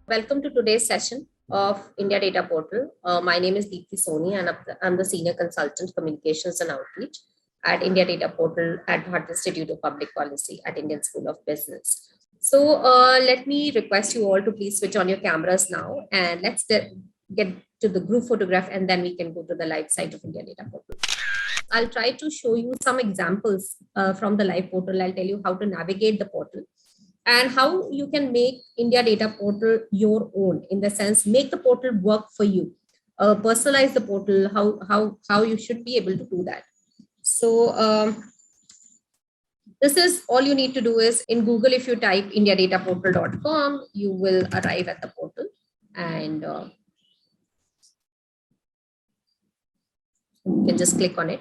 Welcome to today's session of India Data Portal. My name is Deepthi Soni and I'm the Senior Consultant Communications and Outreach at India Data Portal at Bharat Institute of Public Policy at Indian School of Business. So let me request you all to please switch on your cameras now and let's get to the group photograph and then we can go to the live site of India Data Portal. I'll try to show you some examples from the live portal. I'll tell you how to navigate the portal and how you can make India Data Portal your own, in the sense, make the portal work for you, personalize the portal, how you should be able to do that. So this is all you need to do is in Google, if you type indiadataportal.com, you will arrive at the portal and you can just click on it.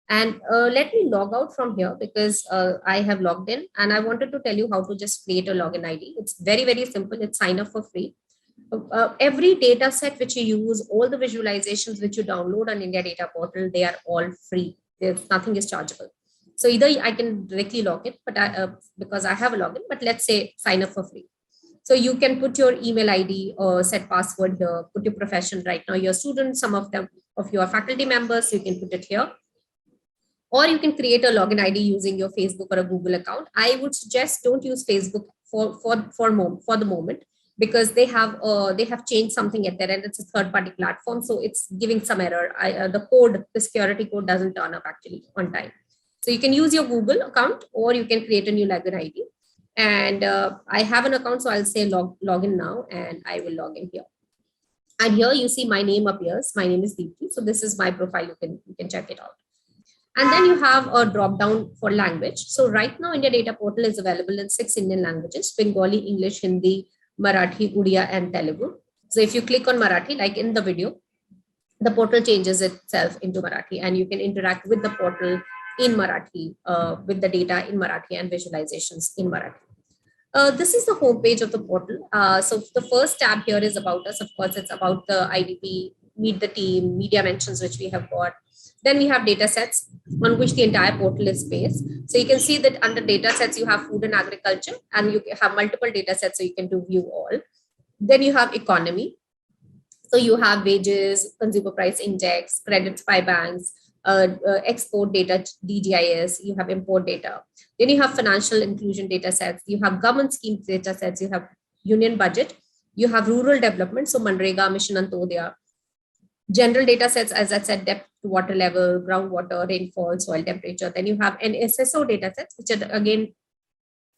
And let me log out from here because I have logged in and I wanted to tell you how to just create a login ID. It's very, very simple. It's sign up for free. Every data set which you use, all the visualizations which you download on India Data Portal, they are all free. There's nothing is chargeable. So either I can directly log in, but because I have a login, but let's say sign up for free. So you can put your email ID or set password here, put your profession right now, your students, some of them of your faculty members, you can put it here. Or you can create a login ID using your Facebook or a Google account. I would suggest don't use Facebook for the moment because they have changed something at their end. It's a third-party platform, so it's giving some error. The security code doesn't turn up actually on time. So you can use your Google account or you can create a new login ID. And I have an account, so I'll say login now, and I will log in here. And here you see my name appears. My name is Deepthi. So this is my profile. You can check it out. And then you have a drop down for language. So right now, India Data Portal is available in 6 Indian languages: Bengali, English, Hindi, Marathi, Odia, and Telugu. So if you click on Marathi, like in the video, the portal changes itself into Marathi and you can interact with the portal in Marathi, with the data in Marathi and visualizations in Marathi. This is the homepage of the portal. So the first tab here is about us. Of course, it's about the IDP, meet the team, media mentions, which we have got. Then we have data sets on which the entire portal is based. So you can see that under data sets, you have food and agriculture, and you have multiple data sets, so you can do view all. Then you have economy. So you have wages, consumer price index, credits by banks, export data, DGIS, you have import data. Then you have financial inclusion data sets, you have government schemes data sets, you have union budget, you have rural development, so Manrega, Mission Antodaya. General data sets, as I said, depth to water level, groundwater, rainfall, soil temperature. Then you have an SSO data sets, which again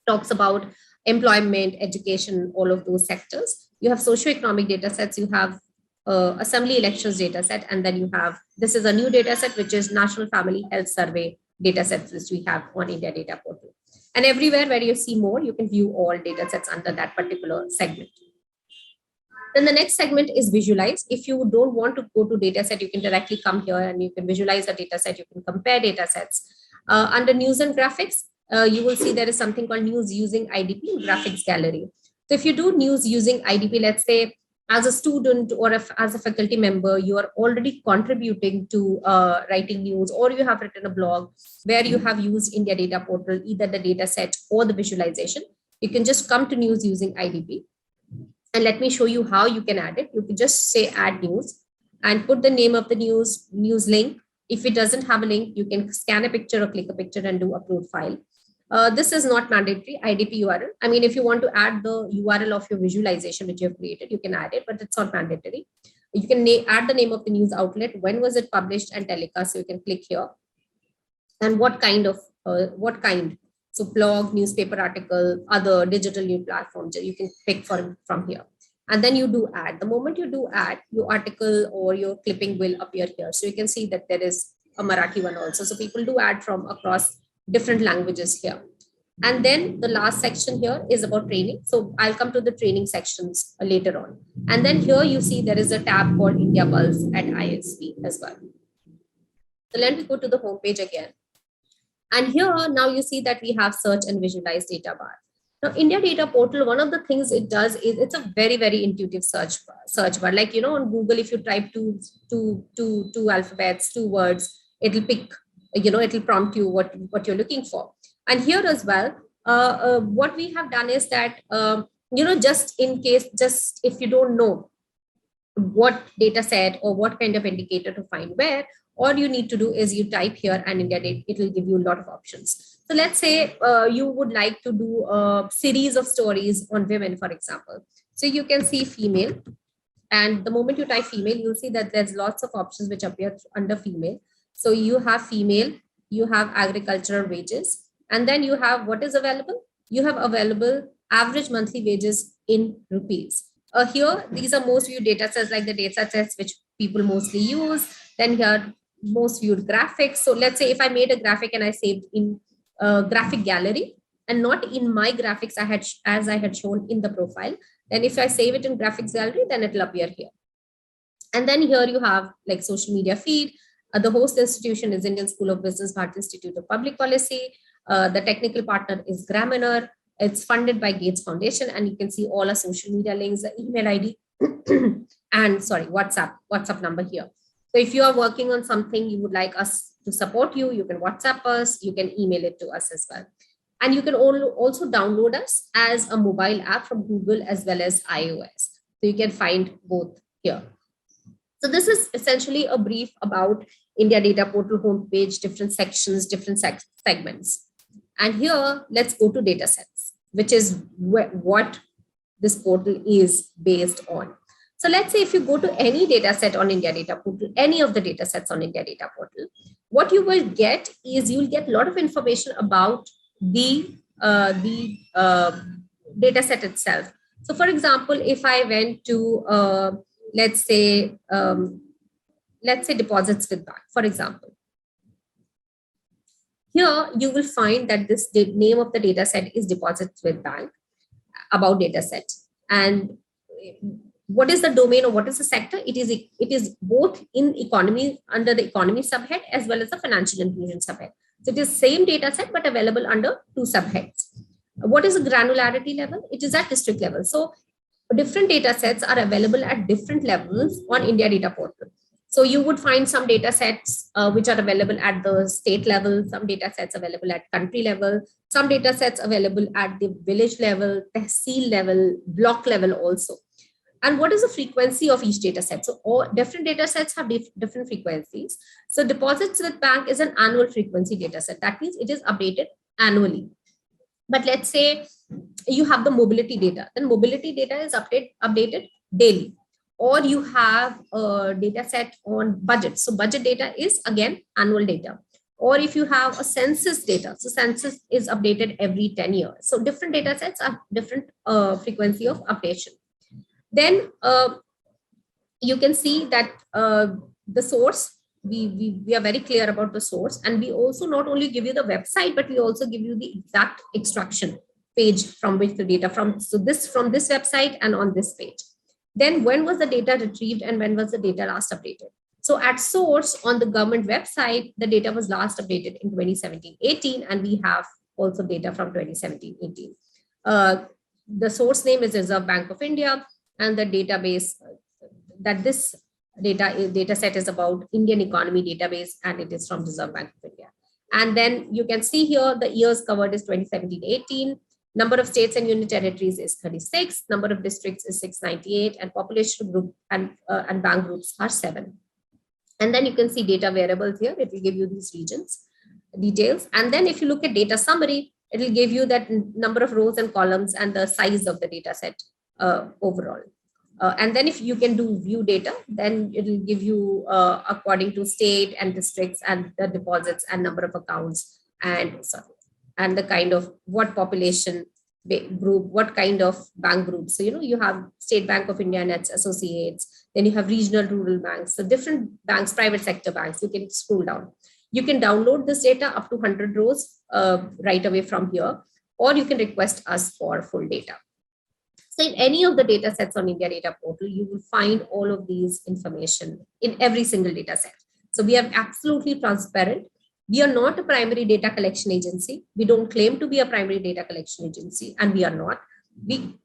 talks about employment, education, all of those sectors. You have socioeconomic data sets, you have assembly elections data set, and then you have, this is a new data set, which is National Family Health Survey data sets, which we have on India Data Portal. And everywhere where you see more, you can view all data sets under that particular segment. Then the next segment is visualize. If you don't want to go to data set, you can directly come here and you can visualize a data set. You can compare data sets. Under news and graphics, you will see there is something called news using IDP graphics gallery. So if you do news using IDP, let's say as a student or as a faculty member, you are already contributing to writing news, or you have written a blog where you have used India Data Portal, either the data set or the visualization. You can just come to news using IDP. And let me show you how you can add it. You can just say add news and put the name of the news link. If it doesn't have a link, you can scan a picture or click a picture and do upload file. This is not mandatory, IDP URL. I mean, if you want to add the URL of your visualization, which you have created, you can add it, but it's not mandatory. You can add the name of the news outlet, when was it published, and telecast. So you can click here. And what kind. So blog, newspaper article, other digital news platforms, you can pick from here. And then you do add. The moment you do add, your article or your clipping will appear here. So you can see that there is a Marathi one also. So people do add from across different languages here. And then the last section here is about training. So I'll come to the training sections later on. And then here you see there is a tab called IndiaPulse at ISB as well. So let me go to the home page again. And here now you see that we have search and visualize data bar. Now, India Data Portal, one of the things it does is it's a very, very intuitive search bar. Like, on Google, if you type two alphabets, 2 words, it'll pick, it'll prompt you what you're looking for. And here as well, what we have done is that, just in case, just if you don't know what data set or what kind of indicator to find where, all you need to do is you type here and it will give you a lot of options. So let's say you would like to do a series of stories on women, for example. So you can see female, and the moment you type female, you'll see that there's lots of options which appear under female. So you have female, you have agricultural wages, and then you have what is available. You have available average monthly wages in rupees. Here, these are most viewed data sets, like the data sets which people mostly use. Then here, most viewed graphics. So let's say if I made a graphic and I saved in graphic gallery and not in my graphics as I had shown in the profile, then if I save it in graphics gallery, then it'll appear here. And then here you have like social media feed. The host institution is Indian School of Business, Bharati Institute of Public Policy. The technical partner is Gramener. It's funded by Gates Foundation, and you can see all our social media links, the email ID, and WhatsApp number here. So if you are working on something you would like us to support you, you can WhatsApp us, you can email it to us as well. And you can also download us as a mobile app from Google as well as iOS. So you can find both here. So this is essentially a brief about India Data Portal homepage, different sections, different segments. And here, let's go to data sets, which is what this portal is based on. So let's say if you go to any data set on India Data Portal, any of the data sets on India Data Portal, what you will get is you'll get a lot of information about the data set itself. So for example, if I went to, let's say deposits with bank, for example, here you will find that this name of the data set is deposits with bank, about data set. And what is the domain or what is the sector? It is both in economy, under the economy subhead, as well as the financial inclusion subhead. So it is same data set, but available under two subheads. What is the granularity level? It is at district level. So different data sets are available at different levels on India Data Portal. So you would find some data sets which are available at the state level, some data sets available at country level, some data sets available at the village level, tehsil level, block level also. And what is the frequency of each data set? So all different data sets have different frequencies. So deposits with bank is an annual frequency data set. That means it is updated annually. But let's say you have the mobility data, then mobility data is updated daily. Or you have a data set on budget. So budget data is again annual data. Or if you have a census data, so census is updated every 10 years. So different data sets are different frequency of updation. Then you can see that the source, we are very clear about the source, and we also not only give you the website, but we also give you the exact extraction page from which the data from this website and on this page. Then when was the data retrieved and when was the data last updated? So at source on the government website, the data was last updated in 2017-18, and we have also data from 2017-18. The source name is Reserve Bank of India, and the database that this data set is about Indian economy database, and it is from Reserve Bank of India. And then you can see here the years covered is 2017-18. Number of states and union territories is 36. Number of districts is 698, and population group and bank groups are 7. And then you can see data variables here. It will give you these regions details. And then if you look at data summary, it will give you that number of rows and columns and the size of the data set overall. And then if you can do view data, then it will give you according to state and districts and the deposits and number of accounts and the kind of what population group, what kind of bank groups. So, you have State Bank of India and its associates, then you have regional rural banks, so different banks, private sector banks. You can scroll down. You can download this data up to 100 rows right away from here, or you can request us for full data. So in any of the data sets on India Data Portal, you will find all of these information in every single data set. So we are absolutely transparent. We are not a primary data collection agency. We don't claim to be a primary data collection agency, and we are not. We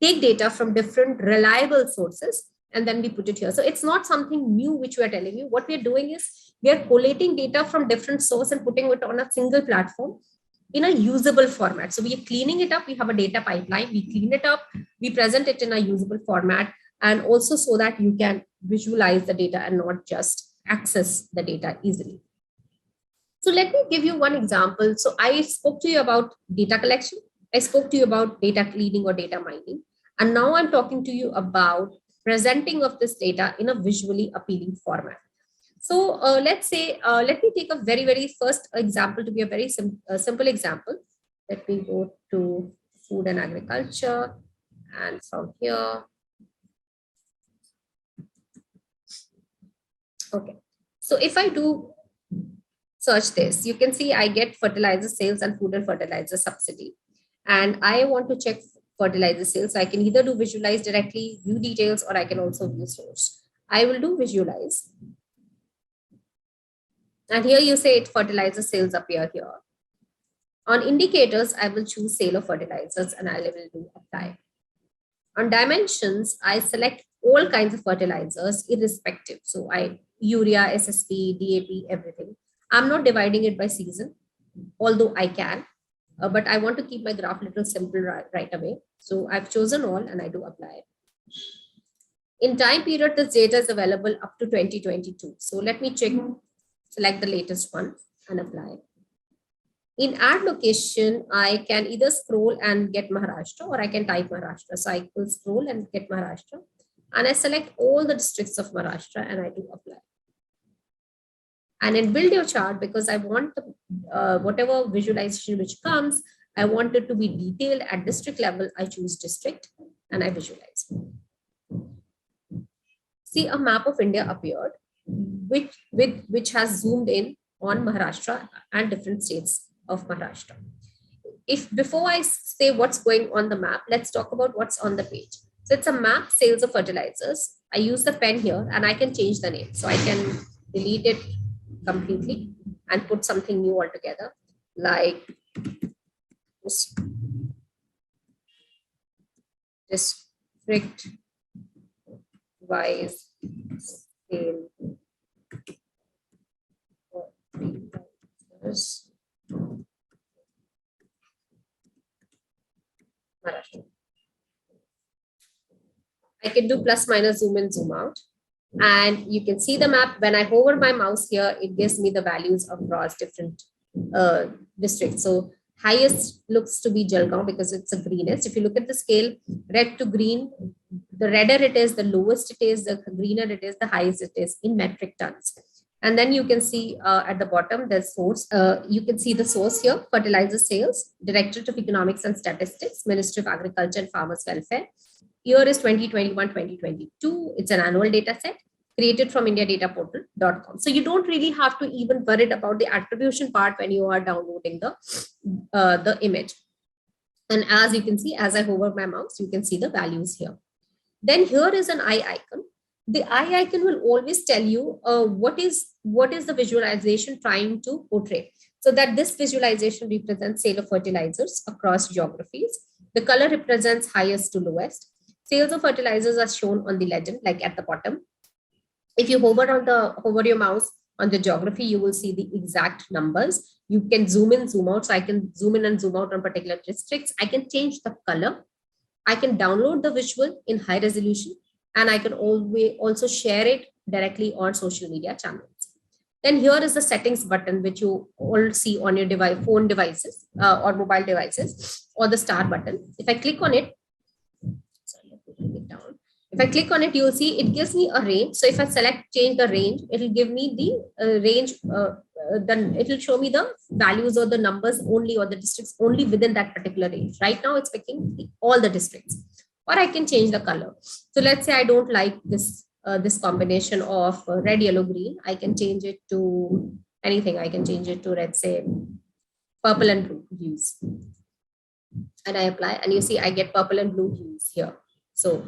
take data from different reliable sources, and then we put it here. So it's not something new which we are telling you. What we are doing is we are collating data from different sources and putting it on a single platform in a usable format. So we are cleaning it up. We have a data pipeline. We clean it up. We present it in a usable format, and also so that you can visualize the data and not just access the data easily. So let me give you one example. So I spoke to you about data collection. I spoke to you about data cleaning or data mining. And now I'm talking to you about presenting of this data in a visually appealing format. So let's say, let me take a very, very first example to be a very simple example. Let me go to food and agriculture. And from here, okay. So if I do search this, you can see I get fertilizer sales and food and fertilizer subsidy. And I want to check fertilizer sales. So I can either do visualize directly, view details, or I can also view source. I will do visualize. And here you say it fertilizer sales appear here. On indicators, I will choose sale of fertilizers and I will do apply. On dimensions, I select all kinds of fertilizers irrespective. So urea, SSP, DAP, everything. I'm not dividing it by season, although I can, but I want to keep my graph a little simple right away. So I've chosen all and I do apply. In time period, this data is available up to 2022. So let me check, select the latest one and apply. In ad location, I can either scroll and get Maharashtra, or I can type Maharashtra. So I will scroll and get Maharashtra, and I select all the districts of Maharashtra and I do apply. And in build your chart, because I want the, whatever visualization which comes, I want it to be detailed at district level. I choose district and I visualize. See, a map of India appeared, which has zoomed in on Maharashtra and different states of Maharashtra. If before I say what's going on the map, let's talk about what's on the page. So it's a map, sales of fertilizers. I use the pen here and I can change the name. So I can delete it completely and put something new altogether, like district wise sale fertilizers. I can do plus minus zoom in, zoom out. And you can see the map. When I hover my mouse here, it gives me the values across different districts. So highest looks to be Jalgaon because it's the greenest. If you look at the scale, red to green, the redder it is, the lowest it is, the greener it is, the highest it is in metric tons. And then you can see at the bottom, the source. You can see the source here, fertilizer sales, Directorate of Economics and Statistics, Ministry of Agriculture and Farmers Welfare. Year is 2021-2022. It's an annual data set created from indiadataportal.com. So you don't really have to even worry about the attribution part when you are downloading the image. And as you can see, as I hover my mouse, you can see the values here. Then here is an eye icon. The eye icon will always tell you what is the visualization trying to portray. So that this visualization represents sale of fertilizers across geographies. The color represents highest to lowest. Sales of fertilizers are shown on the legend, like at the bottom. If you hover your mouse on the geography, you will see the exact numbers. You can zoom in, zoom out. So I can zoom in and zoom out on particular districts. I can change the color. I can download the visual in high resolution, and I can always also share it directly on social media channels. Then here is the settings button, which you all see on your device, phone devices or mobile devices, or the star button. If I click on it, sorry, let me bring it down. If I click on it, you'll see it gives me a range. So if I select change the range, it will give me the range. Then it will show me the values or the numbers only, or the districts only within that particular range. Right now, it's picking all the districts. Or I can change the color. So let's say I don't like this combination of red, yellow, green. I can change it to anything. I can change it to, let's say, purple and blue hues. And I apply, and you see I get purple and blue hues here. So,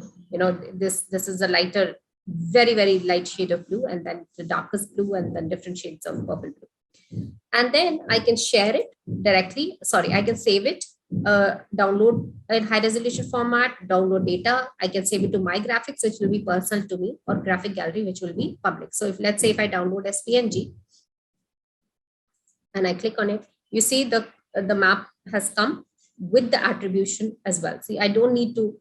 this is a lighter, very, very light shade of blue, and then the darkest blue, and then different shades of purple blue. And then I can share it directly. Sorry, I can save it, download in high resolution format, download data. I can save it to my graphics, which will be personal to me, or graphic gallery, which will be public. So let's say if I download as PNG and I click on it, you see the the map has come with the attribution as well. See, I don't need to,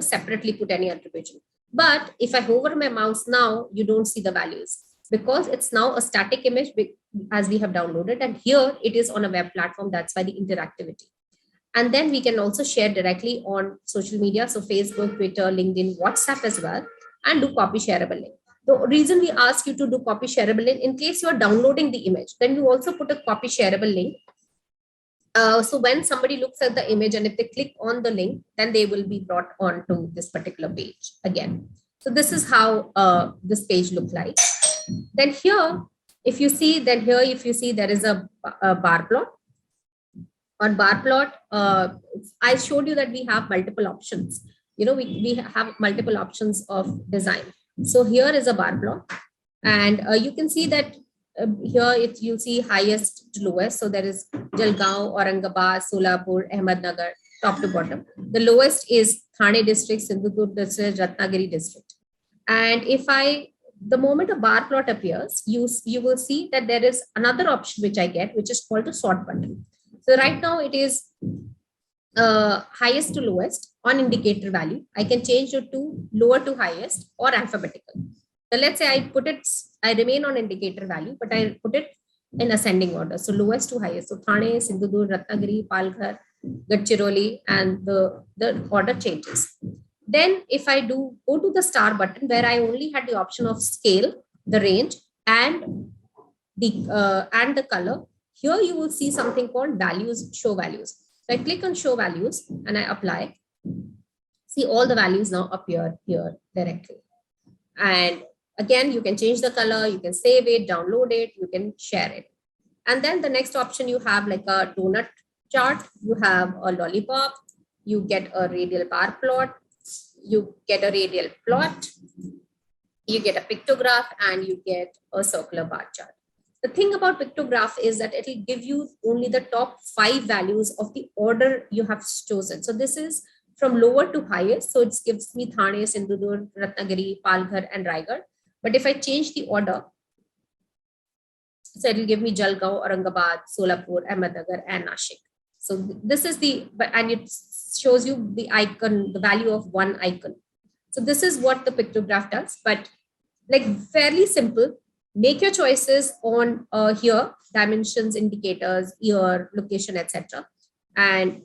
separately put any attribution. But if I hover my mouse now, you don't see the values because it's now a static image as we have downloaded. And here it is on a web platform. That's why the interactivity. And then we can also share directly on social media. So Facebook, Twitter, LinkedIn, WhatsApp as well, and do copy shareable link. The reason we ask you to do copy shareable link, in case you are downloading the image, then you also put a copy shareable link. So when somebody looks at the image and if they click on the link, then they will be brought on to this particular page again. So this is how this page looks like. Then here, if you see, there is a bar plot. On bar plot, I showed you that we have multiple options. We have multiple options of design. So here is a bar plot, and you can see that here if you see highest to lowest. So there is Jalgaon, Aurangabad, Solapur, Ahmednagar, top to bottom. The lowest is Thane district, Sindhudurg district, Ratnagiri district. And the moment a bar plot appears, you will see that there is another option which I get, which is called the sort button. So right now it is highest to lowest on indicator value. I can change it to lower to highest or alphabetical. So let's say I remain on indicator value, but I put it in ascending order. So lowest to highest. So Thane, Sindhudurg, Ratnagiri, Palghar, Gadchiroli, and the order changes. Then if I go to the star button where I only had the option of scale, the range, and the color, here you will see something called values, show values. So I click on show values and I apply. See, all the values now appear here directly. And again, you can change the color, you can save it, download it, you can share it. And then the next option, you have like a donut chart, you have a lollipop, you get a radial bar plot, you get a radial plot, you get a pictograph, and you get a circular bar chart. The thing about pictograph is that it will give you only the top 5 values of the order you have chosen. So this is from lower to highest. So it gives me Thane, Sindhudurg, Ratnagiri, Palghar, and Raigad. But if I change the order, so it will give me Jalgaon, Aurangabad, Solapur, Ahmednagar, and Nashik. So this is and it shows you the icon, the value of one icon. So this is what the pictograph does, but like fairly simple. Make your choices on here, dimensions, indicators, year, location, etc. And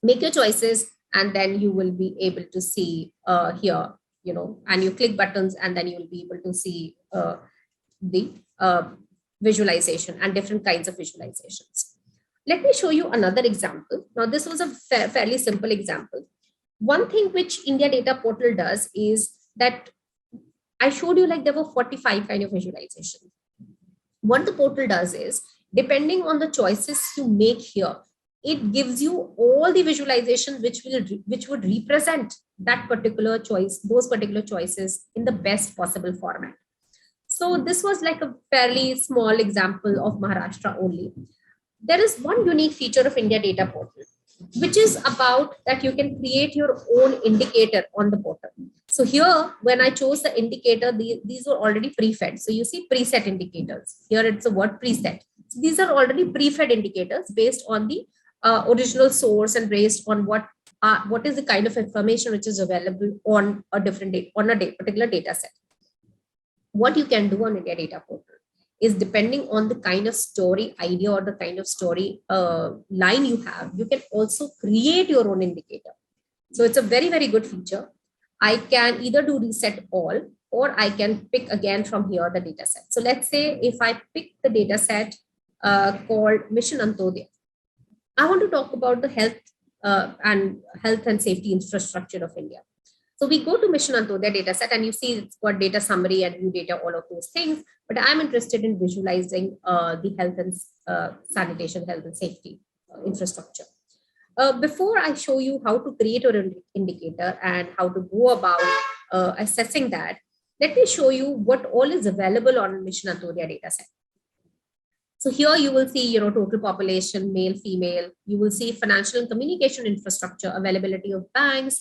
make your choices, and then you will be able to see here, and you click buttons, and then you will be able to see the visualization and different kinds of visualizations. Let me show you another example. Now, this was a fairly simple example. One thing which India Data Portal does is that I showed you like there were 45 kind of visualizations. What the portal does is, depending on the choices you make here, it gives you all the visualizations which would represent that particular choice, those particular choices in the best possible format. So this was like a fairly small example of Maharashtra only. There is one unique feature of India Data Portal, which is about that you can create your own indicator on the portal. So here, when I chose the indicator, these were already pre-fed. So you see preset indicators. Here it's the word preset. So these are already pre-fed indicators based on the original source and based on what is the kind of information which is available on a particular data set. What you can do on India Data Portal is, depending on the kind of story idea or the kind of story line you have, you can also create your own indicator. So it's a very, very good feature. I can either do reset all, or I can pick again from here the data set. So let's say if I pick the data set called Mission Antodaya, I want to talk about the health and safety infrastructure of India. So we go to Mission Antodaya dataset, and you see it's got data summary and view data, all of those things. But I'm interested in visualizing the health and sanitation, health and safety infrastructure. Before I show you how to create your indicator and how to go about assessing that, let me show you what all is available on Mission Antodaya dataset. So here you will see, total population, male, female. You will see financial and communication infrastructure, availability of banks,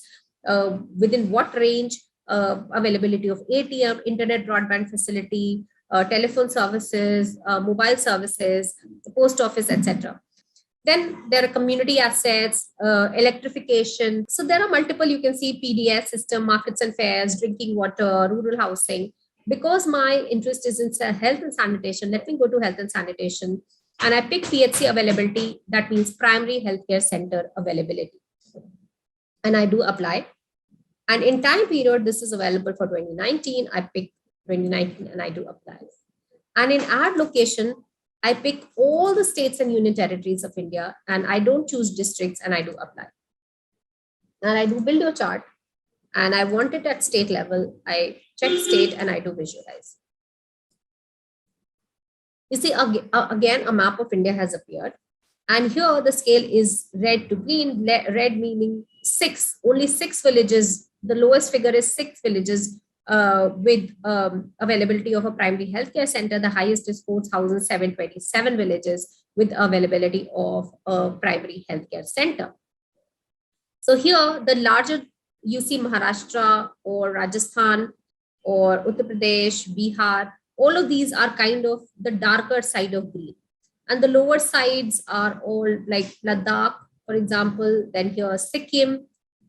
within what range, availability of ATM, internet broadband facility, telephone services, mobile services, the post office, etc. Then there are community assets, electrification. So there are multiple, you can see PDS system, markets and fairs, drinking water, rural housing. Because my interest is in health and sanitation, let me go to health and sanitation. And I pick PHC availability, that means primary healthcare center availability. And I do apply. And in time period, this is available for 2019. I pick 2019 and I do apply. And in add location, I pick all the states and union territories of India, and I don't choose districts, and I do apply. And I do build your chart, and I want it at state level. I check state and I do visualize. You see, again, a map of India has appeared. And here the scale is red to green, red meaning only six villages. The lowest figure is 6 villages with availability of a primary healthcare center. The highest is 4,727 villages with availability of a primary healthcare center. So here, the larger, you see Maharashtra or Rajasthan or Uttar Pradesh, Bihar, all of these are kind of the darker side of green. And the lower sides are all like Ladakh, for example, then here Sikkim,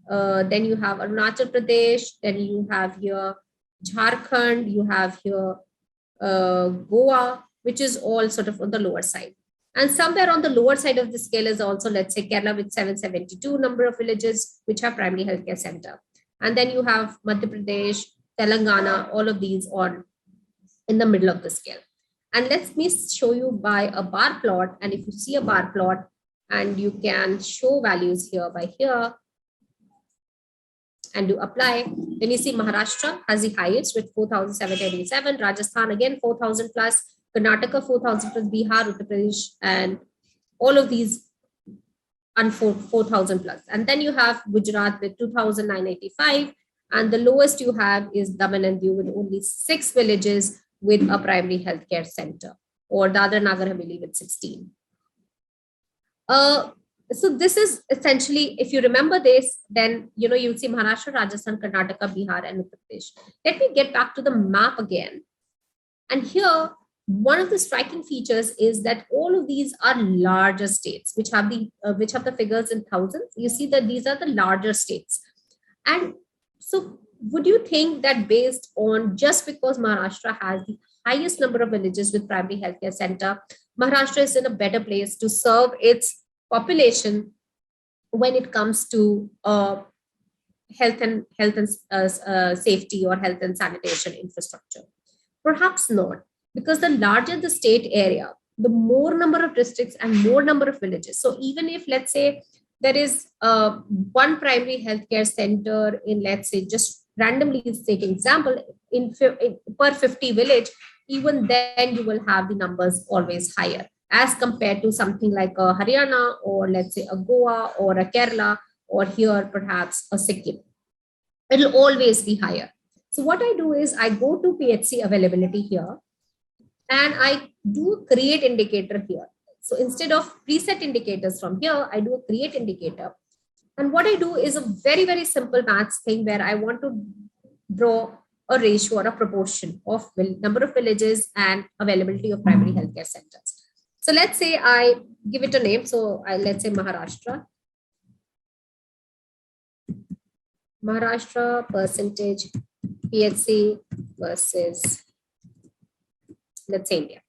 then you have Arunachal Pradesh, then you have here Jharkhand, you have here Goa, which is all sort of on the lower side. And somewhere on the lower side of the scale is also, let's say, Kerala with 772 number of villages, which have primary healthcare center. And then you have Madhya Pradesh, Telangana, all of these on in the middle of the scale. And let me show you by a bar plot. And if you see a bar plot and you can show values here by here and do apply, then you see Maharashtra has the highest with 4,787, Rajasthan again 4,000 plus, Karnataka 4,000 plus, Bihar, Uttar Pradesh, and all of these and 4,000 plus. And then you have Gujarat with 2,985, and the lowest you have is Daman and Diu with only 6 villages with a primary healthcare center, or Dadra Nagar Haveli with 16. So this is essentially, if you remember this, then you'll see Maharashtra, Rajasthan, Karnataka, Bihar, and Uttar Pradesh. Let me get back to the map again. And here, one of the striking features is that all of these are larger states, which have the figures in thousands. You see that these are the larger states. And so would you think that based on, just because Maharashtra has the highest number of villages with primary healthcare center, Maharashtra is in a better place to serve its population when it comes to health and safety or health and sanitation infrastructure? Perhaps not, because the larger the state area, the more number of districts and more number of villages. So even if, let's say, there is one primary healthcare center in, let's say, just randomly take an example, per 50 village, even then you will have the numbers always higher as compared to something like a Haryana, or let's say a Goa or a Kerala, or here perhaps a Sikkim. It'll always be higher. So what I do is I go to PHC availability here and I do a create indicator here. So instead of preset indicators from here, I do a create indicator. And what I do is a very, very simple maths thing where I want to draw a ratio or a proportion of number of villages and availability of primary healthcare centers. So let's say I give it a name. So let's say Maharashtra. Maharashtra percentage PHC versus, let's say, India.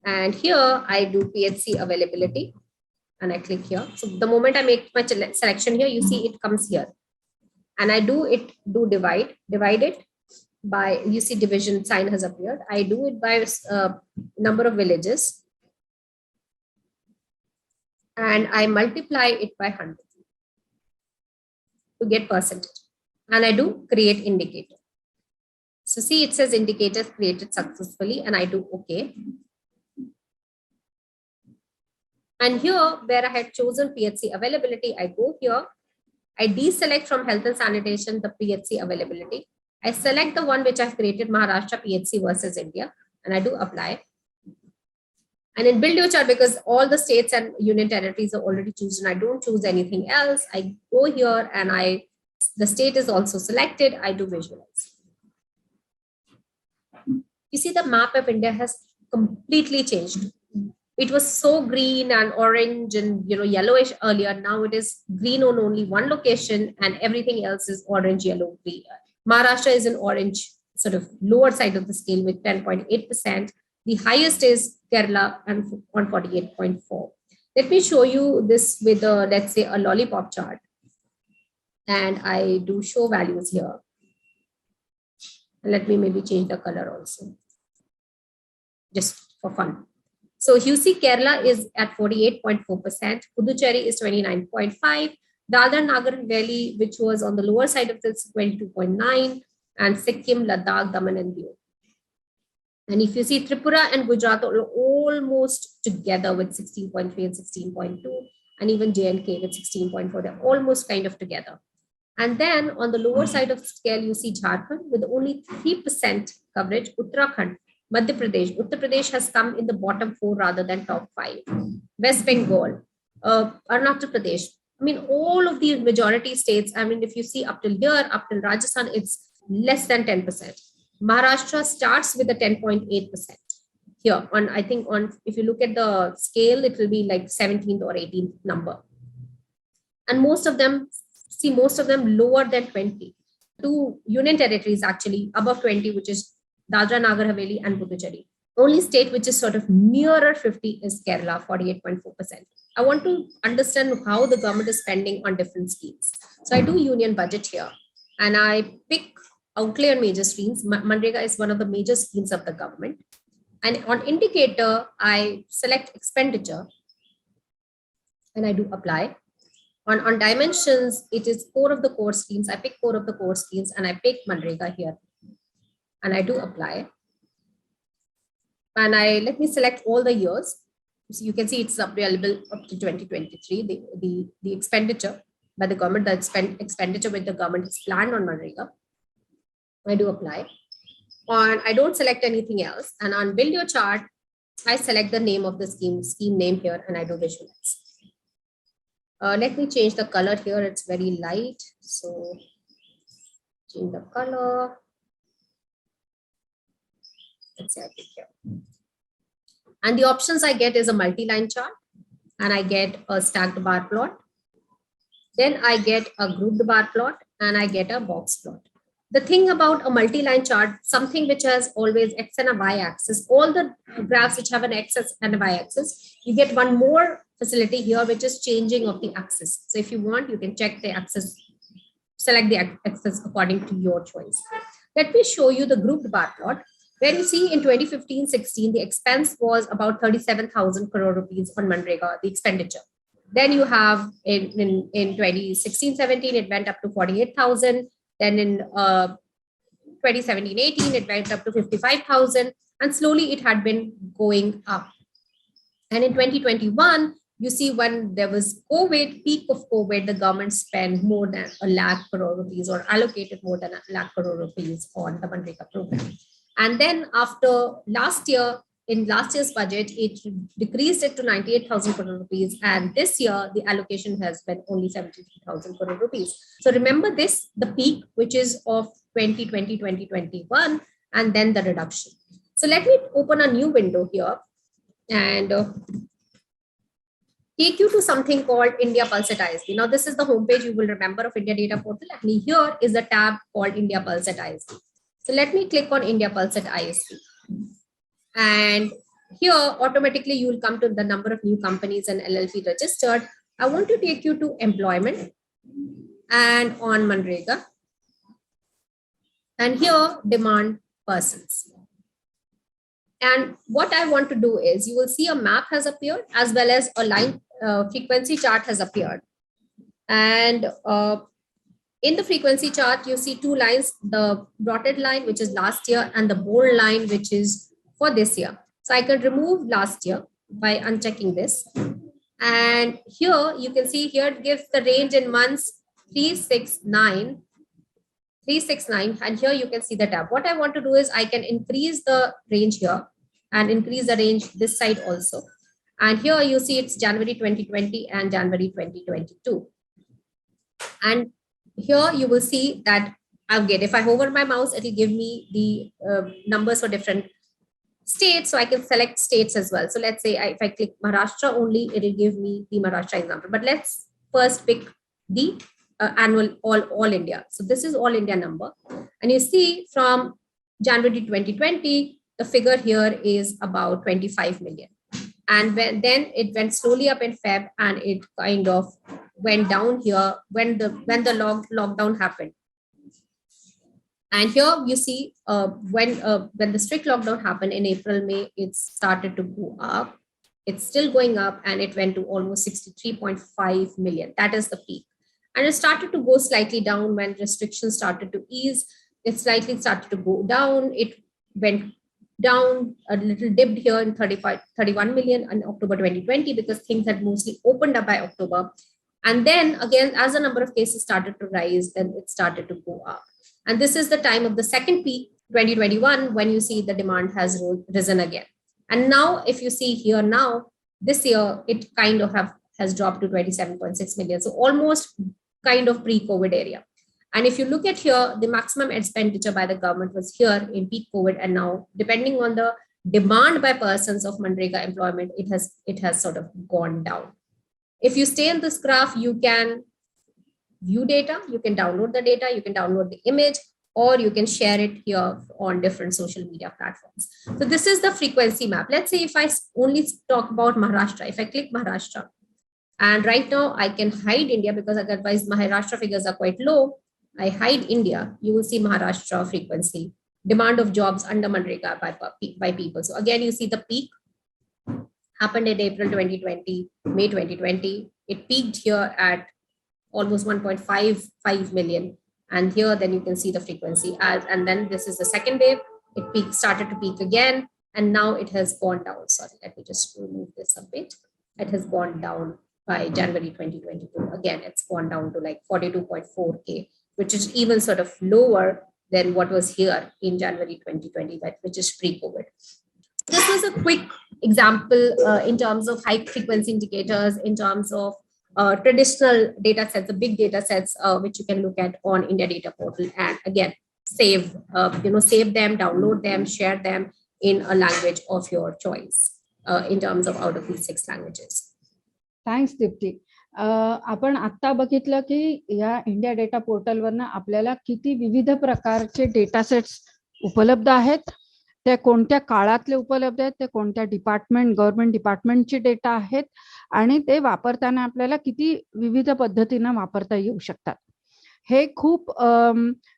And here I do PHC availability and I click here. So the moment I make my selection here, you see it comes here. And I do divide it by, you see division sign has appeared. I do it by number of villages. And I multiply it by 100 to get percentage. And I do create indicator. So see, it says indicators created successfully, and I do OK. And here, where I had chosen PHC availability, I go here. I deselect from health and sanitation the PHC availability. I select the one which I've created, Maharashtra PHC versus India, and I do apply. And in build your chart, because all the states and union territories are already chosen, I don't choose anything else. I go here and the state is also selected. I do visualize. You see the map of India has completely changed. It was so green and orange and yellowish earlier. Now it is green on only one location and everything else is orange, yellow, green. Maharashtra is an orange, sort of lower side of the scale with 10.8%. The highest is Kerala and on 48.4. Let me show you this with let's say a lollipop chart. And I do show values here. Let me maybe change the color also, just for fun. So you see Kerala is at 48.4%, Puducherry is 29.5%, Dadar Nagar Haveli, which was on the lower side of this, 22.9%, and Sikkim, Ladakh, Daman and Diu. And if you see Tripura and Gujarat are almost together with 16.3 and 16.2, and even J&K with 16.4, they're almost kind of together. And then on the lower side of the scale, you see Jharkhand with only 3% coverage, Uttarakhand, Madhya Pradesh. Uttar Pradesh has come in the bottom 4 rather than top 5. West Bengal, Arunachal Pradesh. I mean, all of these majority states, I mean, if you see up till here, up till Rajasthan, it's less than 10%. Maharashtra starts with a 10.8% here. On, I think on, if you look at the scale, it will be like 17th or 18th number. And most of them lower than 20. 2 union territories actually above 20, which is Dadra, Nagar Haveli and Puducherry. Only state which is sort of nearer 50 is Kerala, 48.4%. I want to understand how the government is spending on different schemes. So I do union budget here and I pick outlay on major streams. Manrega is one of the major schemes of the government. And on indicator, I select expenditure and I do apply. On dimensions, it is core of the core schemes. I pick core of the core schemes and I pick Manrega here. And I do apply. And let me select all the years. So you can see it's available up to 2023, the expenditure by the government, the expenditure with the government is planned on Manrega. I do apply. I don't select anything else. And on build your chart, I select the name of the scheme name here, and I do visualize. Let me change the color here. It's very light. So change the color. Let's say I pick here. And the options I get is a multi-line chart, and I get a stacked bar plot. Then I get a grouped bar plot, and I get a box plot. The thing about a multi-line chart, something which has always X and a Y axis, all the graphs which have an X and a Y axis, you get one more facility here, which is changing of the axis. So if you want, you can check the axis, select the axis according to your choice. Let me show you the grouped bar plot, where you see in 2015-16, the expense was about 37,000 crore rupees on Manrega, the expenditure. Then you have in 2016-17, it went up to 48,000. Then in 2017-18, it went up to 55,000, and slowly it had been going up. And in 2021, you see when there was COVID, peak of COVID, the government spent more than 1 lakh crore rupees or allocated more than 1 lakh crore rupees on the Manrega program. And then after last year, in last year's budget, it decreased it to 98,000 crore rupees. And this year, the allocation has been only 73,000 crore rupees. So remember this, the peak, which is of 2020, 2021, and then the reduction. So let me open a new window here and take you to something called IndiaPulse ISB. Now, this is the homepage you will remember of India Data Portal. And here is the tab called IndiaPulse ISB. So let me click on IndiaPulse ISB. And here automatically you will come to the number of new companies and LLP registered. I want to take you to employment and on Manrega. And here demand persons. And what I want to do is you will see a map has appeared as well as a line frequency chart has appeared. And in the frequency chart, you see 2 lines, the dotted line, which is last year, and the bold line, which is for this year. So I can remove last year by unchecking this. And here you can see here it gives the range in months 369. And here you can see the tab. What I want to do is I can increase the range here and increase the range this side also. And here you see it's January 2020 and January 2022. And here you will see that again, if I hover my mouse, it will give me the numbers for different states, so I can select states as well. So let's say if I click Maharashtra only, it will give me the Maharashtra example. But let's first pick the annual all India. So this is all India number. And you see from January 2020, the figure here is about 25 million. And then it went slowly up in Feb, and it kind of went down here when the lockdown happened. And here you see when the strict lockdown happened in April, May, it started to go up. It's still going up, and it went to almost 63.5 million. That is the peak. And it started to go slightly down when restrictions started to ease. It slightly started to go down. It went down a little, dipped here in 31 million in October 2020 because things had mostly opened up by October. And then again, as the number of cases started to rise, then it started to go up. And this is the time of the second peak, 2021, when you see the demand has risen again. And now, if you see here now, this year, it kind of has dropped to 27.6 million. So almost kind of pre-COVID area. And if you look at here, the maximum expenditure by the government was here in peak COVID. And now, depending on the demand by persons of Manrega employment, it has sort of gone down. If you stay in this graph, you can view data, you can download the data, you can download the image, or you can share it here on different social media platforms. So this is the frequency map. Let's say if I only talk about Maharashtra, if I click Maharashtra, and right now I can hide India because otherwise Maharashtra figures are quite low. I hide India, you will see Maharashtra frequency, demand of jobs under Manrega by people. So again, you see the peak happened in April 2020, May 2020. It peaked here at almost 1.55 million. And here, then you can see the frequency. And then this is the second wave. It started to peak again, and now it has gone down. Sorry, let me just remove this a bit. It has gone down by January 2022. Again, it's gone down to like 42.4K, which is even sort of lower than what was here in January 2020, which is pre-COVID. This was a quick example in terms of high frequency indicators, in terms of traditional data sets, the big data sets, which you can look at on India Data Portal, and again, save them, download them, share them in a language of your choice in terms of out of these 6 languages. Thanks, Dipti. आपण आता बघितलं की या India data पोर्टलवरनं आपल्याला किती विविध प्रकारचे data sets उपलब्ध आहेत, ते कोणत्या काळातले उपलब्ध आहेत, ते कोणत्या गव्हर्नमेंट डिपार्टमेंटचे डेटा आहेत, आणि ते वापरताना आपल्याला किती विविध पद्धतीने वापरता येऊ शकतात. हे खूप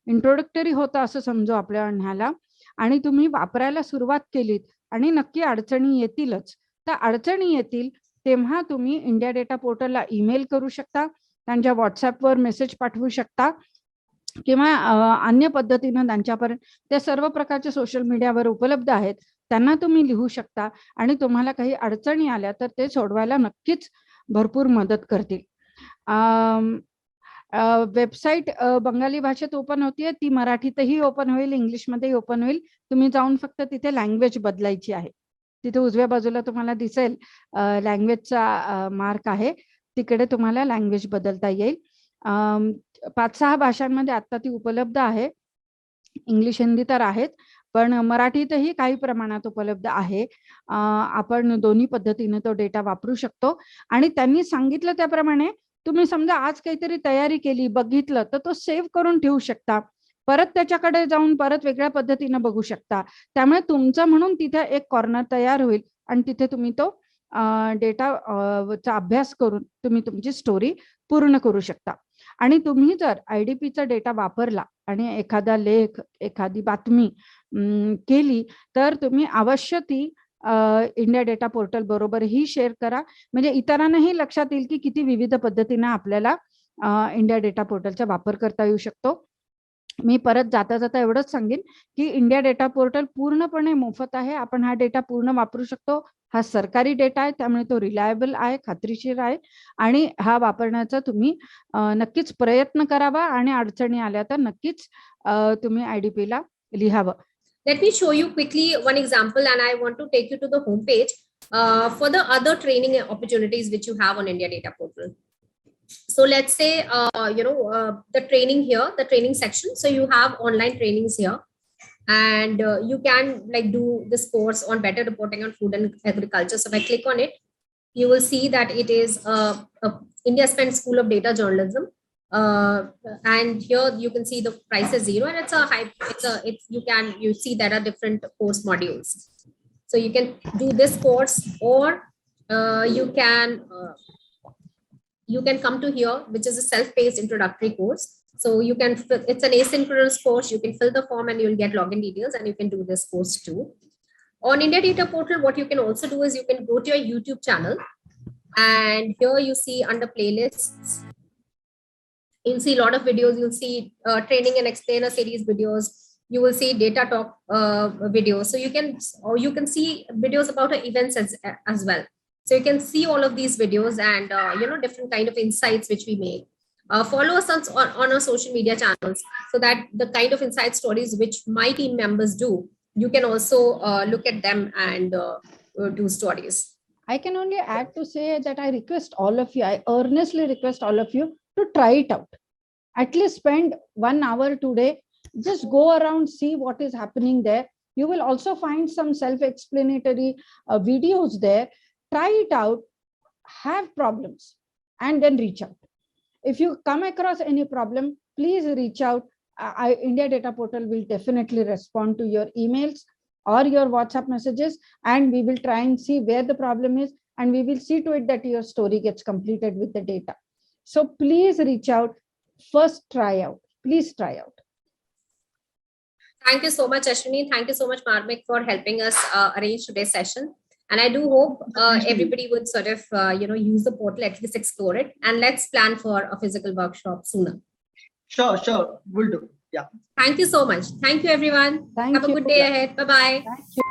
इंट्रोडक्टरी होतं असं समजू आपल्या अण्णाला, आणि तुम्ही वापरायला सुरुवात केलीत आणि नक्की अडचणी येतीलच. तर अडचणी येतील तेव्हा तुम्ही इंडिया डेटा पोर्टलला ईमेल करू शकता, त्यांच्या व्हॉट्सअपवर मेसेज पाठवू शकता, किंवा अन्य पद्धतीने त्यांच्यापर्यंत ते सर्व प्रकारचे सोशल मीडियावर उपलब्ध आहेत, त्यांना तुम्ही लिहू शकता, आणि तुम्हाला काही अडचणी आल्या तर ते सोडवायला नक्कीच भरपूर मदत करतील. वेबसाईट बंगाली भाषेत ओपन होतीये, ती मराठीतही ओपन होईल, इंग्लिशमध्येही ओपन होईल. तुम्ही जाऊन फक्त तिथे लँग्वेज बदलायची आहे. तिथे उजव्या बाजूला तुम्हाला दिसेल लँग्वेजचा मार्क आहे, तिकडे तुम्हाला लँग्वेज बदलता येईल. 5-6 भाषांमध्ये आता ती उपलब्ध आहे. इंग्लिश, हिंदी तर आहेत, पण मराठीतही काही प्रमाणात उपलब्ध आहे. आपण दोन्ही पद्धतीने तो डेटा वापरू शकतो. आणि त्यांनी सांगितलं त्याप्रमाणे तुम्ही समजा आज काहीतरी तयारी केली, बघितलं, तर तो सेव्ह करून ठेवू शकता, परत त्याच्याकडे जाऊन परत वेगळ्या पद्धतीने बघू शकता. त्यामुळे तुमचं म्हणून तिथे एक कॉर्नर तयार होईल, आणि तिथे तुम्ही तो डेटाचा अभ्यास करून तुम्ही तुमची स्टोरी पूर्ण करू शकता. आणि तुम्ही जर IDPचा डेटा वापरला आणि एखादा लेख, एखादी बातमी केली, तर तुम्ही अवश्य ती इंडिया डेटा पोर्टल बरोबरही शेअर करा, म्हणजे इतरांनाही लक्षात येईल की किती विविध पद्धतीने आपल्याला इंडिया डेटा पोर्टलचा वापर करता येऊ शकतो. मी परत जाता जाता एवढंच सांगेन की इंडिया डेटा पोर्टल पूर्णपणे मोफत आहे. आपण हा डेटा पूर्ण वापरू शकतो. हा सरकारी डेटा आहे, त्यामुळे तो रिलायबल आहे, खात्रीशीर आहे, आणि हा वापरण्याचा तुम्ही नक्कीच प्रयत्न करावा, आणि अडचणी आल्या तर नक्कीच तुम्ही IDPला लिहावं. Let me show you quickly one example, and I want to take you to the home page for the other training opportunities which you have on India Data Portal. So let's say, the training here, the training section. So you have online trainings here. and you can like do this course on better reporting on food and agriculture. So if I click on it, you will see that it is a India Spent School of Data Journalism. And here you can see the price is zero, and you see there are different course modules. So you can do this course, or you can come to here, which is a self-paced introductory course. So you can, it's an asynchronous course. You can fill the form and you'll get login details, and you can do this course too. On India Data Portal, what you can also do is you can go to your YouTube channel, and here you see under playlists, you'll see a lot of videos. You'll see training and explainer series videos. You will see data talk videos. So you can see videos about events as well. So you can see all of these videos and different kind of insights which we make. Follow us on our social media channels, so that the kind of insight stories which my team members do, you can also look at them and do stories. I can only add to say that I request all of you, I earnestly request all of you to try it out. At least spend 1 hour today, just go around, see what is happening there. You will also find some self-explanatory videos there. Try it out, have problems, and then reach out. If you come across any problem, please reach out. India Data Portal will definitely respond to your emails or your WhatsApp messages, and we will try and see where the problem is, and we will see to it that your story gets completed with the data. So please reach out. First, try out. Please try out. Thank you so much, Ashwini. Thank you so much, Marmik, for helping us arrange today's session. And I do hope everybody would sort of, use the portal, at least explore it. And let's plan for a physical workshop sooner. Sure. Will do. Yeah. Thank you so much. Thank you, everyone. Have a good day ahead. Bye-bye. Thank you.